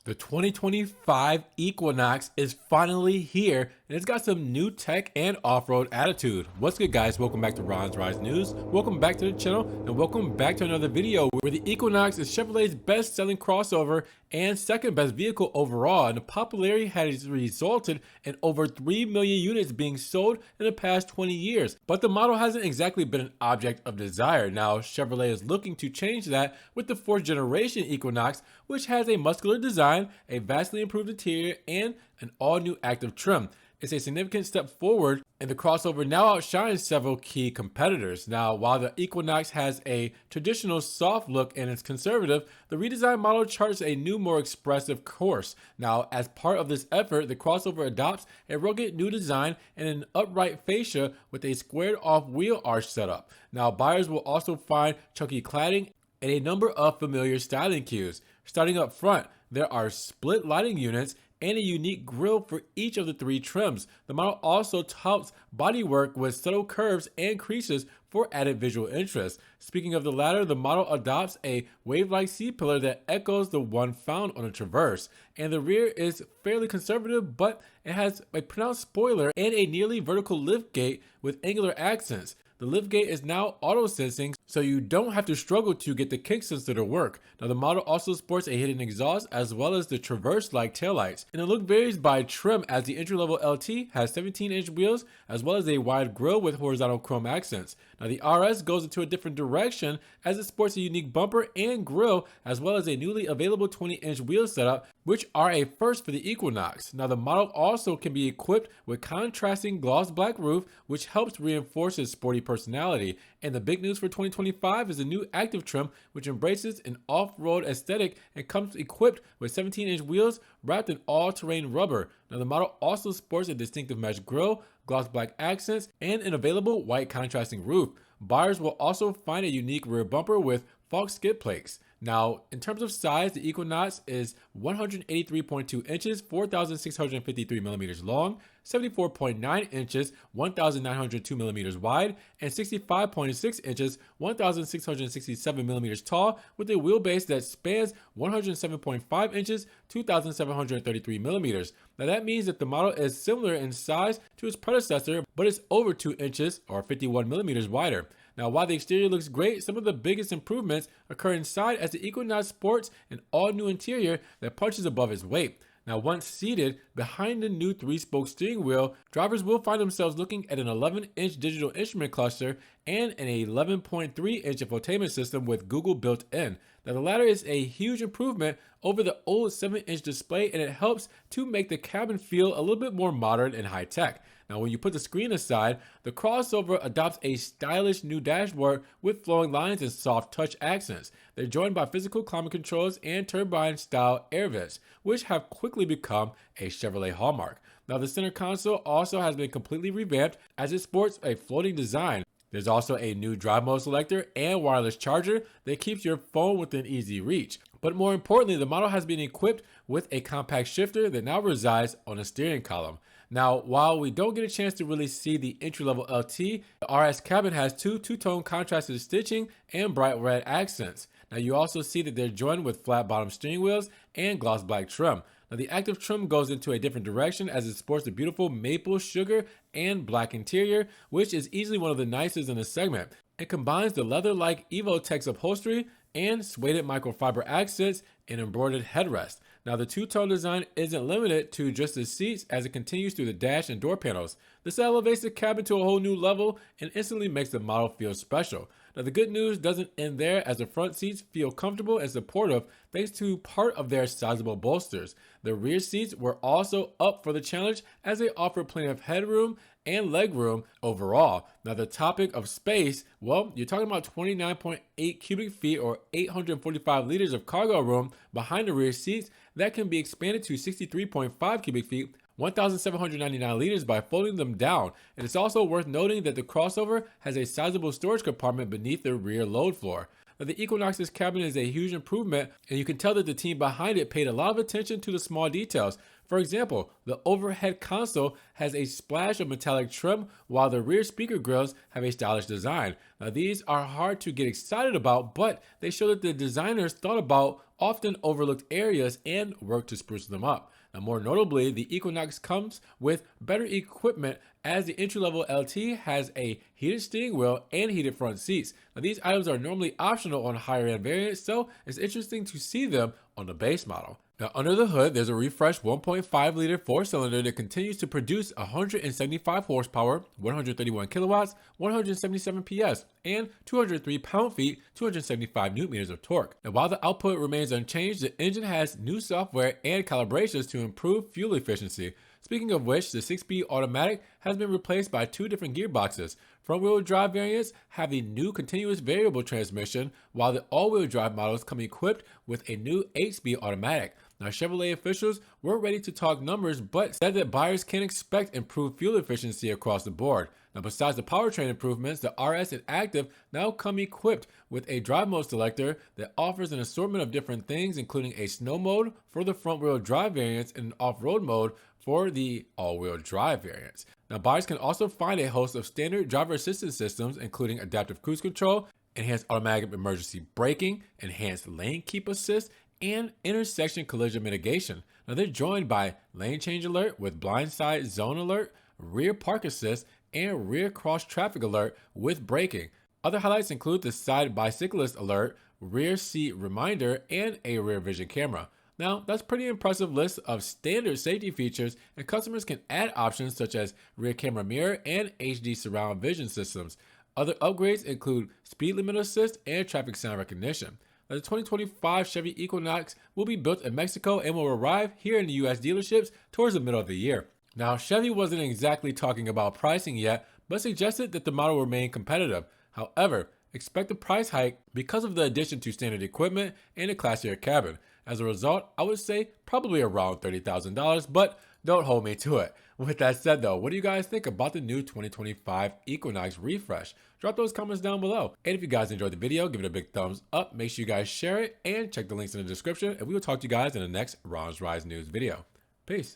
The 2025 Equinox is finally here, and it's got some new tech and off-road attitude. What's good, guys? Welcome back to Ron's Rise News. Welcome back to the channel, and welcome back to another video where the Equinox is Chevrolet's best-selling crossover and second best vehicle overall, and the popularity has resulted in over 3 million units being sold in the past 20 years. But the model hasn't exactly been an object of desire. Now, Chevrolet is looking to change that with the 4th generation Equinox, which has a muscular design, a vastly improved interior, and an all-new active trim. It's a significant step forward, and the crossover now outshines several key competitors. Now, while the Equinox has a traditional soft look and is conservative, the redesigned model charts a new, more expressive course. Now, as part of this effort, the crossover adopts a rugged new design and an upright fascia with a squared-off wheel arch setup. Now, buyers will also find chunky cladding and a number of familiar styling cues. Starting up front, there are split lighting units and a unique grille for each of the 3 trims. The model also tops bodywork with subtle curves and creases for added visual interest. Speaking of the latter, the model adopts a wave-like C-pillar that echoes the one found on a Traverse. And the rear is fairly conservative, but it has a pronounced spoiler and a nearly vertical liftgate with angular accents. The liftgate is now auto-sensing, so you don't have to struggle to get the kick sensor to work. Now, the model also sports a hidden exhaust as well as the Traverse-like taillights. And the look varies by trim, as the entry-level LT has 17-inch wheels as well as a wide grille with horizontal chrome accents. Now, the RS goes into a different direction as it sports a unique bumper and grille as well as a newly available 20-inch wheel setup, which are a first for the Equinox. Now, the model also can be equipped with contrasting gloss black roof, which helps reinforce its sporty personality. And the big news for 2025 is the new active trim, which embraces an off-road aesthetic and comes equipped with 17-inch wheels wrapped in all-terrain rubber. Now, the model also sports a distinctive mesh grille, gloss black accents, and an available white contrasting roof. Buyers will also find a unique rear bumper with Falk skid plates. Now, in terms of size, the Equinox is 183.2 inches, 4,653 millimeters long, 74.9 inches, 1,902 millimeters wide, and 65.6 inches, 1,667 millimeters tall, with a wheelbase that spans 107.5 inches, 2,733 millimeters. Now, that means that the model is similar in size to its predecessor, but it's over 2 inches or 51 millimeters wider. Now, while the exterior looks great, some of the biggest improvements occur inside as the Equinox sports an all-new interior that punches above its weight. Now, once seated behind the new 3-spoke steering wheel, drivers will find themselves looking at an 11-inch digital instrument cluster and an 11.3-inch infotainment system with Google built in. Now, the latter is a huge improvement over the old 7-inch display, and it helps to make the cabin feel a little bit more modern and high-tech. Now, when you put the screen aside, the crossover adopts a stylish new dashboard with flowing lines and soft touch accents. They're joined by physical climate controls and turbine-style air vents, which have quickly become a Chevrolet hallmark. Now, the center console also has been completely revamped as it sports a floating design. There's also a new drive mode selector and wireless charger that keeps your phone within easy reach. But more importantly, the model has been equipped with a compact shifter that now resides on the steering column. Now, while we don't get a chance to really see the entry-level LT, the RS cabin has two-tone contrasted stitching and bright red accents. Now, you also see that they're joined with flat bottom steering wheels and gloss black trim. Now, the active trim goes into a different direction as it sports a beautiful maple, sugar, and black interior, which is easily one of the nicest in the segment. It combines the leather-like Evotex upholstery and suede microfiber accents and embroidered headrest. Now, the two-tone design isn't limited to just the seats as it continues through the dash and door panels. This elevates the cabin to a whole new level and instantly makes the model feel special. Now, the good news doesn't end there, as the front seats feel comfortable and supportive thanks to part of their sizable bolsters. The rear seats were also up for the challenge as they offer plenty of headroom and legroom overall. Now, the topic of space, well, you're talking about 29.8 cubic feet or 845 liters of cargo room behind the rear seats that can be expanded to 63.5 cubic feet, 1,799 liters by folding them down. And it's also worth noting that the crossover has a sizable storage compartment beneath the rear load floor. Now, the Equinox's cabin is a huge improvement, and you can tell that the team behind it paid a lot of attention to the small details. For example, the overhead console has a splash of metallic trim, while the rear speaker grills have a stylish design. Now, these are hard to get excited about, but they show that the designers thought about often overlooked areas and work to spruce them up. Now, more notably, the Equinox comes with better equipment as the entry-level LT has a heated steering wheel and heated front seats. Now, these items are normally optional on higher-end variants, so it's interesting to see them on the base model. Now, under the hood, there's a refreshed 1.5-liter four-cylinder that continues to produce 175 horsepower, 131 kilowatts, 177 PS, and 203 pound-feet, 275 newton-meters of torque. Now, while the output remains unchanged, the engine has new software and calibrations to improve fuel efficiency. Speaking of which, the 6-speed automatic has been replaced by two different gearboxes. Front-wheel drive variants have a new continuous variable transmission, while the all-wheel drive models come equipped with a new 8-speed automatic. Now, Chevrolet officials weren't ready to talk numbers, but said that buyers can expect improved fuel efficiency across the board. Now, besides the powertrain improvements, the RS and Active now come equipped with a drive mode selector that offers an assortment of different things, including a snow mode for the front-wheel drive variants and an off-road mode for the all-wheel drive variants. Now, buyers can also find a host of standard driver assistance systems, including adaptive cruise control, enhanced automatic emergency braking, enhanced lane keep assist, and intersection collision mitigation. Now, they're joined by lane change alert with blindside zone alert, rear park assist, and rear cross traffic alert with braking. Other highlights include the side bicyclist alert, rear seat reminder, and a rear vision camera. Now, that's a pretty impressive list of standard safety features, and customers can add options such as rear camera mirror and HD surround vision systems. Other upgrades include speed limit assist and traffic sound recognition. Now, the 2025 Chevy Equinox will be built in Mexico and will arrive here in the US dealerships towards the middle of the year. Now, Chevy wasn't exactly talking about pricing yet, but suggested that the model will remain competitive. However, expect a price hike because of the addition to standard equipment and a classier cabin. As a result, I would say probably around $30,000, but don't hold me to it. With that said though, what do you guys think about the new 2025 Equinox refresh? Drop those comments down below. And if you guys enjoyed the video, give it a big thumbs up. Make sure you guys share it and check the links in the description. And we will talk to you guys in the next Ron's Rise News video. Peace.